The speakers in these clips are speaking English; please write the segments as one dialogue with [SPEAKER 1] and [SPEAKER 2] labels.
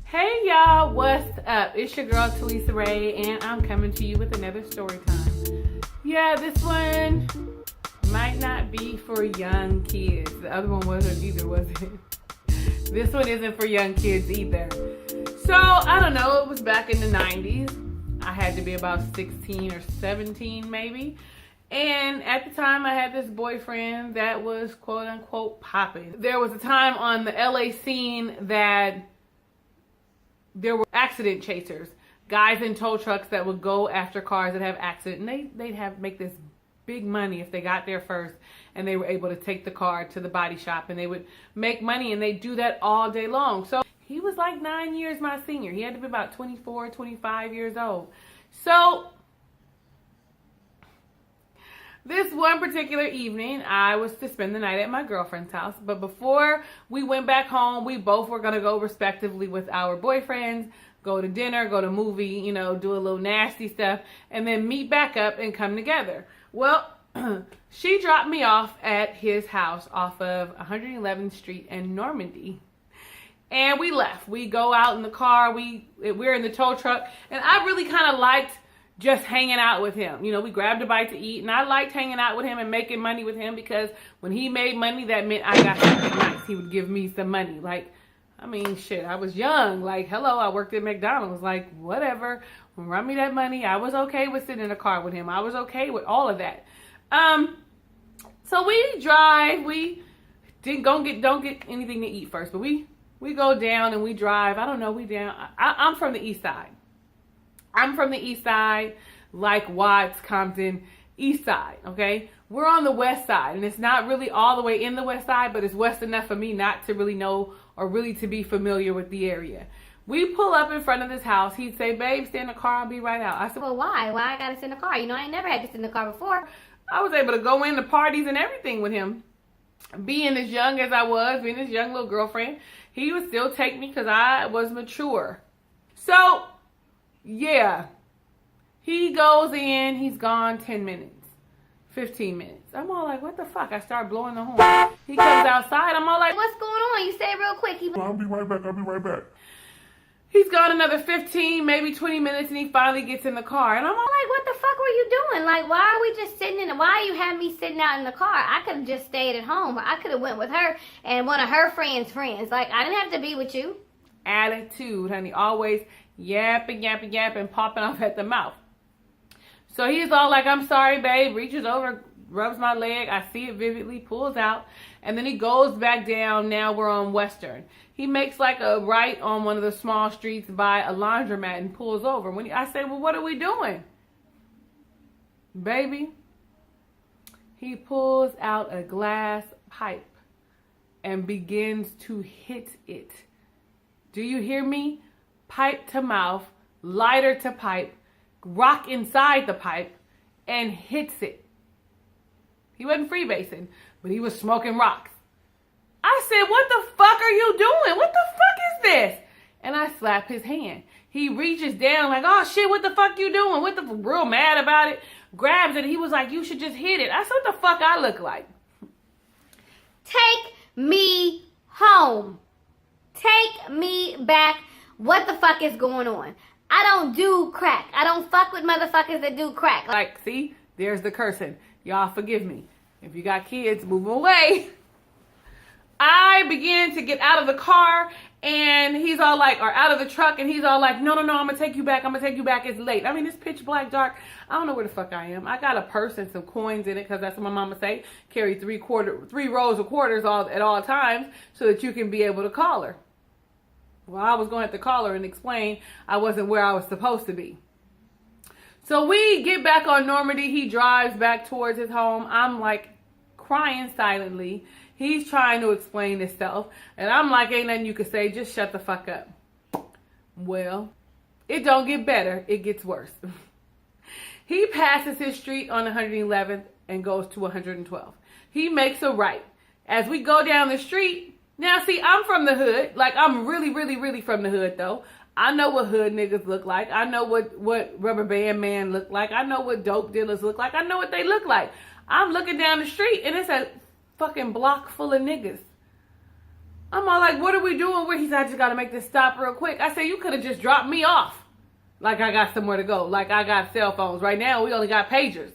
[SPEAKER 1] Hey y'all, what's up? It's your girl Talisa Ray, and I'm coming to you with another story time. Yeah, this one might not be for young kids. The other one wasn't either, was it? This one isn't for young kids either. So, I don't know, it was back in the 90s. I had to be about 16 or 17 maybe. And at the time, I had this boyfriend that was quote unquote popping. There was a time on the LA scene that there were accident chasers, guys in tow trucks that would go after cars that have accidents, and they'd make this big money if they got there first and they were able to take the car to the body shop, and they would make money, and they do that all day long. So he was like 9 years my senior. He had to be about 24, 25 years old. So this one particular evening, I was to spend the night at my girlfriend's house. But before we went back home, we both were going to go respectively with our boyfriends, go to dinner, go to movie, you know, do a little nasty stuff, and then meet back up and come together. Well, she dropped me off at his house off of 111th Street in Normandy. And we left. We go out in the car. We're in the tow truck. And I really kind of liked just hanging out with him. You know, we grabbed a bite to eat, and I liked hanging out with him and making money with him, because when he made money, that meant I got something nice. He would give me some money. Like, I mean, shit, I was young. Like, hello, I worked at McDonald's. Like, whatever. Run me that money. I was okay with sitting in a car with him. I was okay with all of that. So we drive. We don't get anything to eat first, but we go down and we drive. I don't know, I'm from the east side. I'm from the east side, like Watts, Compton, east side, okay? We're on the west side, and it's not really all the way in the west side, but it's west enough for me not to really know or really to be familiar with the area. We pull up in front of this house. He'd say, babe, stay in the car, I'll be right out. I said,
[SPEAKER 2] well, why? Why I gotta sit in the car? You know, I ain't never had to sit in the car before.
[SPEAKER 1] I was able to go into parties and everything with him. Being as young as I was, being his young little girlfriend, he would still take me because I was mature. So, yeah, he goes in, he's gone 10 minutes, 15 minutes. I'm all like, what the fuck? I start blowing the horn. He comes outside, I'm all like,
[SPEAKER 2] what's going on? You say it real quick.
[SPEAKER 3] I'll be right back.
[SPEAKER 1] He's gone another 15, maybe 20 minutes, and he finally gets in the car. And I'm all
[SPEAKER 2] like, what the fuck were you doing? Like, why are we just sitting in, why you have me sitting out in the car? I could have just stayed at home. I could have went with her and one of her friends. Like, I didn't have to be with you.
[SPEAKER 1] Attitude, honey. Always yapping, popping off at the mouth. So he's all like, I'm sorry, babe. Reaches over, rubs my leg. I see it vividly, pulls out. And then he goes back down. Now we're on Western. He makes like a right on one of the small streets by a laundromat and pulls over. I say, well, what are we doing? Baby, he pulls out a glass pipe and begins to hit it. Do you hear me? Pipe to mouth, lighter to pipe, rock inside the pipe, and hits it. He wasn't freebasing, but he was smoking rocks. I said, what the fuck are you doing? What the fuck is this? And I slap his hand. He reaches down like, oh shit, what the fuck you doing? Real mad about it. Grabs it. He was like, you should just hit it. I said, what the fuck I look like?
[SPEAKER 2] Take me home. Take me back. What the fuck is going on? I don't do crack. I don't fuck with motherfuckers that do crack.
[SPEAKER 1] Like, see, there's the cursing. Y'all forgive me. If you got kids, move away. I began to get out of the car, and he's all like, or out of the truck, and he's all like, no, I'm gonna take you back. It's late. I mean, it's pitch black dark. I don't know where the fuck I am. I got a purse and some coins in it, because that's what my mama say. Carry three rows of quarters at all times so that you can be able to call her. Well, I was going to have to call her and explain I wasn't where I was supposed to be. So we get back on Normandy. He drives back towards his home. I'm like crying silently. He's trying to explain himself. And I'm like, ain't nothing you can say. Just shut the fuck up. Well, it don't get better. It gets worse. He passes his street on 111th and goes to 112th. He makes a right. As we go down the street, now see, I'm from the hood. Like, I'm really from the hood, though. I know what hood niggas look like. I know what rubber band man look like. I know what dope dealers look like. I know what they look like. I'm looking down the street, and it's a fucking block full of niggas. I'm all like, what are we doing? Where he said, I just got to make this stop real quick. I said, you could have just dropped me off. Like I got somewhere to go. Like I got cell phones. Right now, we only got pagers.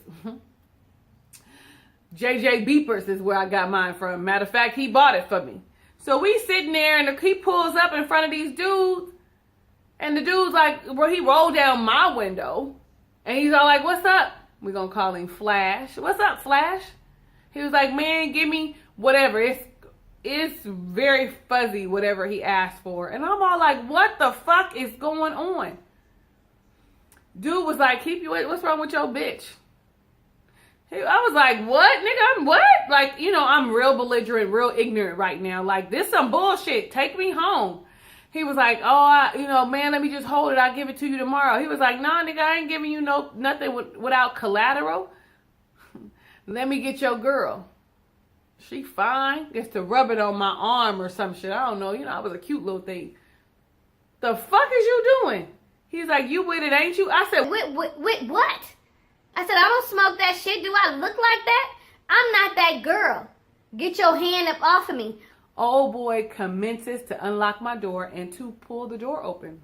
[SPEAKER 1] JJ Beepers is where I got mine from. Matter of fact, he bought it for me. So we sitting there and he pulls up in front of these dudes. And the dude's like, well, he rolled down my window. And he's all like, what's up? We're going to call him Flash. What's up, Flash? He was like, man, give me whatever. It's very fuzzy, whatever he asked for. And I'm all like, what the fuck is going on? Dude was like, what's wrong with your bitch? I was like, what, nigga? I'm what? Like, I'm real belligerent, real ignorant right now. Like, this some bullshit. Take me home. He was like, oh, man, let me just hold it. I'll give it to you tomorrow. He was like, nah, nigga, I ain't giving you nothing without collateral. Let me get your girl. She fine. Gets to rub it on my arm or some shit. I don't know. I was a cute little thing. The fuck is you doing? He's like, you with it, ain't you? I said,
[SPEAKER 2] with what? I said, I don't smoke that shit. Do I look like that? I'm not that girl. Get your hand up off of me.
[SPEAKER 1] Old boy commences to unlock my door and to pull the door open.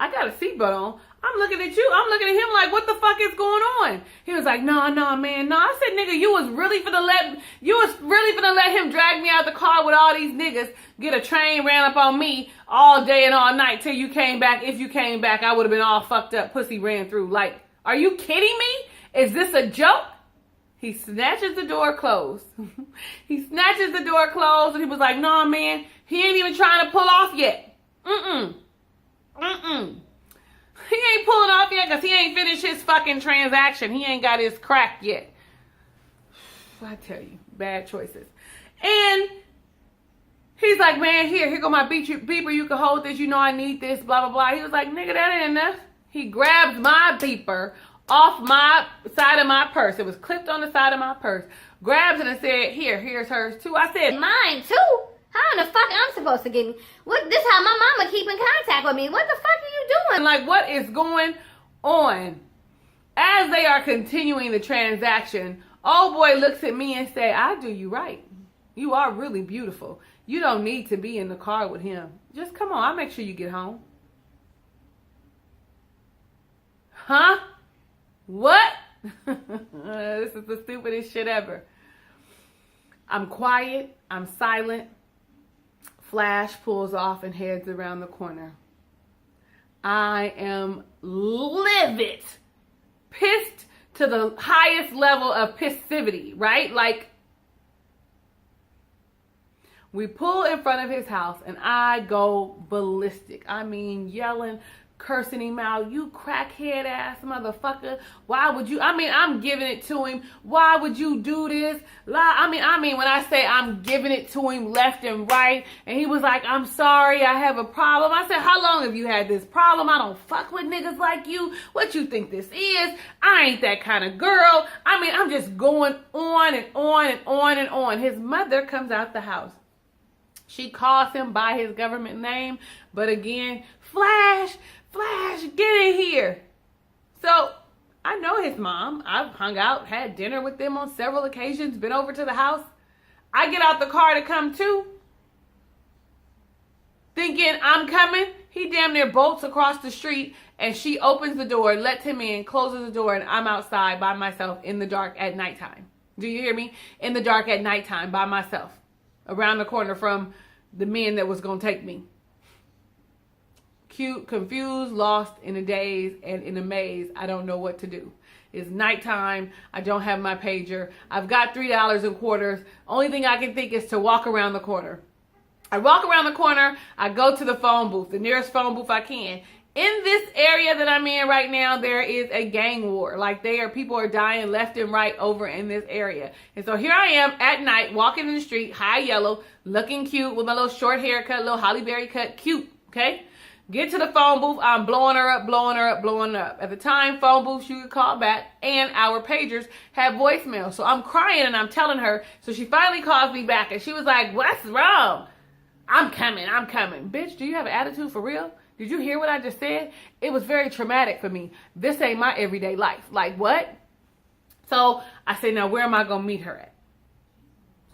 [SPEAKER 1] I got a seatbelt on. I'm looking at you. I'm looking at him like, what the fuck is going on? He was like, no, man, no. I said, nigga, you was really finna let him drag me out the car with all these niggas, get a train ran up on me all day and all night till you came back. If you came back, I would have been all fucked up. Pussy ran through. Like, are you kidding me? Is this a joke? He snatches the door closed. He snatches the door closed and he was like, nah, man, he ain't even trying to pull off yet. He ain't pulling off yet because he ain't finished his fucking transaction. He ain't got his crack yet. I tell you, bad choices. And he's like, man, here go my beeper. You can hold this. I need this, blah, blah, blah. He was like, nigga, that ain't enough. He grabs my beeper off my side of my purse. It was clipped on the side of my purse. Grabs it and said, here's hers too. I said,
[SPEAKER 2] mine too? How in the fuck I'm supposed to get what? This how my mama keep in contact with me. What the fuck are you doing?
[SPEAKER 1] Like, what is going on? As they are continuing the transaction, old boy looks at me and say, I do you right. You are really beautiful. You don't need to be in the car with him. Just come on. I'll make sure you get home. Huh? What? This is the stupidest shit ever. I'm quiet. I'm silent. Flash pulls off and heads around the corner. I am livid. Pissed to the highest level of pissivity, right? Like, we pull in front of his house and I go ballistic. I mean, yelling, cursing him out. You crackhead ass motherfucker. Why would you? I'm giving it to him. Why would you do this? When I say I'm giving it to him left and right. And he was like, I'm sorry, I have a problem. I said, how long have you had this problem? I don't fuck with niggas like you. What you think this is? I ain't that kind of girl. I'm just going on and on and on and on. His mother comes out the house. She calls him by his government name. But again, Flash, get in here. So I know his mom. I've hung out, had dinner with them on several occasions, been over to the house. I get out the car to come too, thinking I'm coming. He damn near bolts across the street and she opens the door, lets him in, closes the door, and I'm outside by myself in the dark at nighttime. Do you hear me? In the dark at nighttime by myself, around the corner from the men that was going to take me. Cute, confused, lost, in a daze, and in a maze. I don't know what to do. It's nighttime. I don't have my pager. I've got $3 in quarters. Only thing I can think is to walk around the corner. I walk around the corner. I go to the phone booth, the nearest phone booth I can. In this area that I'm in right now, there is a gang war. Like, people are dying left and right over in this area. And so here I am at night, walking in the street, high yellow, looking cute with my little short haircut, little Holly Berry cut, cute, okay? Get to the phone booth. I'm blowing her up. At the time, phone booths you could call back, and our pagers had voicemail. So I'm crying and I'm telling her. So she finally calls me back and she was like, what's wrong? I'm coming. Bitch, do you have an attitude for real? Did you hear what I just said? It was very traumatic for me. This ain't my everyday life. Like, what? So I said, now where am I going to meet her at?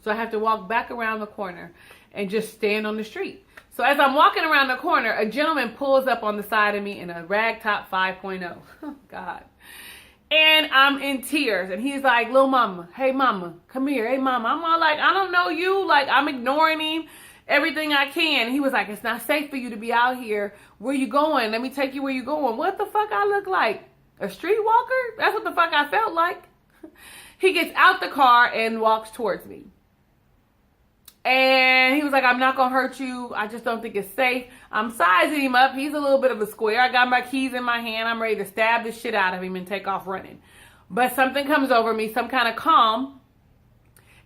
[SPEAKER 1] So I have to walk back around the corner. and just stand on the street. So as I'm walking around the corner, a gentleman pulls up on the side of me in a ragtop 5.0. Oh, God. And I'm in tears. And he's like, little mama, hey mama, come here. Hey mama. I'm all like, I don't know you. Like, I'm ignoring him everything I can. He was like, it's not safe for you to be out here. Where you going? Let me take you where you going. What the fuck I look like? A streetwalker? That's what the fuck I felt like. He gets out the car and walks towards me. And he was like, I'm not going to hurt you. I just don't think it's safe. I'm sizing him up. He's a little bit of a square. I got my keys in my hand. I'm ready to stab the shit out of him and take off running. But something comes over me, some kind of calm.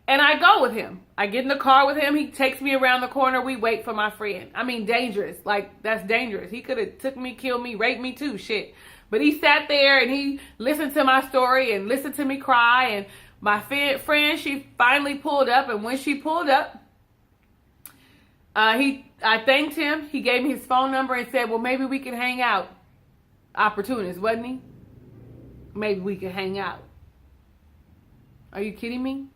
[SPEAKER 1] And I go with him. I get in the car with him. He takes me around the corner. We wait for my friend. I mean, dangerous. Like, that's dangerous. He could have took me, killed me, raped me too. Shit. But he sat there and he listened to my story and listened to me cry. And my friend, she finally pulled up. And when she pulled up, I thanked him. He gave me his phone number and said, well, maybe we can hang out. Opportunist, wasn't he? Maybe we can hang out. Are you kidding me?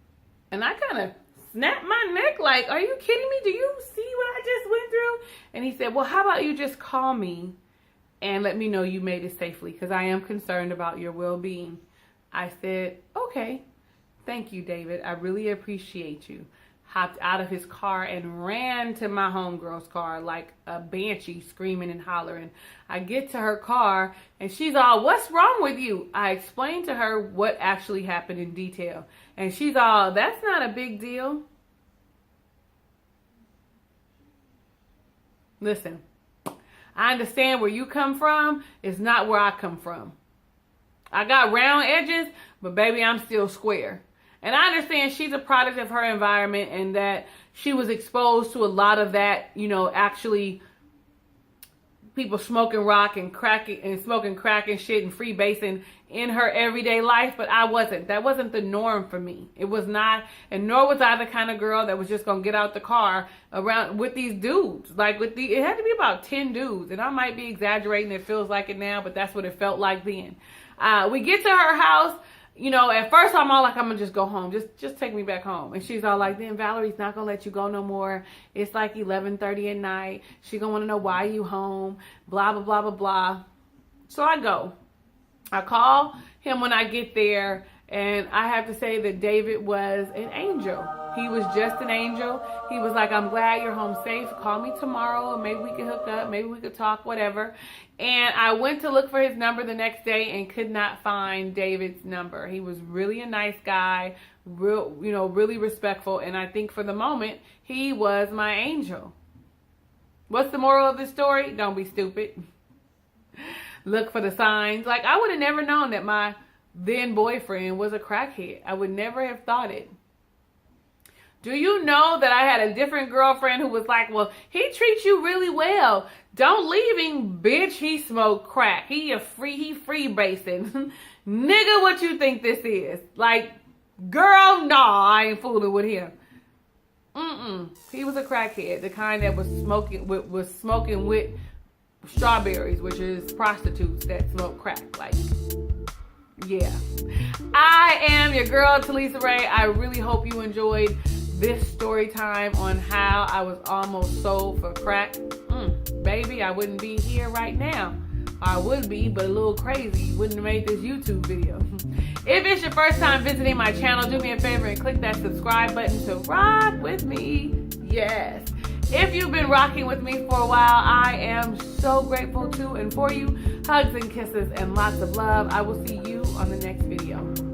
[SPEAKER 1] And I kind of snapped my neck like, are you kidding me? Do you see what I just went through? And he said, well, how about you just call me and let me know you made it safely, because I am concerned about your well-being. I said, okay, thank you, David. I really appreciate you. Hopped out of his car and ran to my homegirl's car like a banshee, screaming and hollering. I get to her car and she's all, what's wrong with you? I explained to her what actually happened in detail. And she's all, that's not a big deal. Listen, I understand where you come from. It's not where I come from. I got round edges, but baby, I'm still square. And I understand she's a product of her environment and that she was exposed to a lot of that, you know, actually people smoking rock and cracking and smoking crack and shit and freebasing in her everyday life. But I wasn't. That wasn't the norm for me. It was not. And nor was I the kind of girl that was just going to get out the car around with these dudes. Like it had to be about 10 dudes. And I might be exaggerating. It feels like it now, but that's what it felt like then. We get to her house. You know, at first I'm all like, I'm going to just go home. Just take me back home. And she's all like, then Valerie's not going to let you go no more. It's like 11:30 at night. She going to want to know why you home. Blah, blah, blah, blah, blah. So I go. I call him when I get there. And I have to say that David was an angel. He was just an angel. He was like, I'm glad you're home safe. Call me tomorrow and maybe we can hook up. Maybe we could talk, whatever. And I went to look for his number the next day and could not find David's number. He was really a nice guy, really respectful. And I think for the moment, he was my angel. What's the moral of the story? Don't be stupid. Look for the signs. Like, I would have never known that my then boyfriend was a crackhead. I would never have thought it. Do you know that I had a different girlfriend who was like, well, he treats you really well. Don't leave him, bitch. He smoked crack. He free basing. Nigga, what you think this is? Like, girl, nah, I ain't fooling with him. He was a crackhead, the kind that was smoking with strawberries, which is prostitutes that smoke crack. Like, yeah. I am your girl, Talisa Ray. I really hope you enjoyed this story time on how I was almost sold for crack. Baby, I wouldn't be here right now. I would be, but a little crazy. Wouldn't have made this YouTube video. If it's your first time visiting my channel, do me a favor and click that subscribe button to rock with me. Yes. If you've been rocking with me for a while, I am so grateful to and for you. Hugs and kisses and lots of love. I will see you on the next video.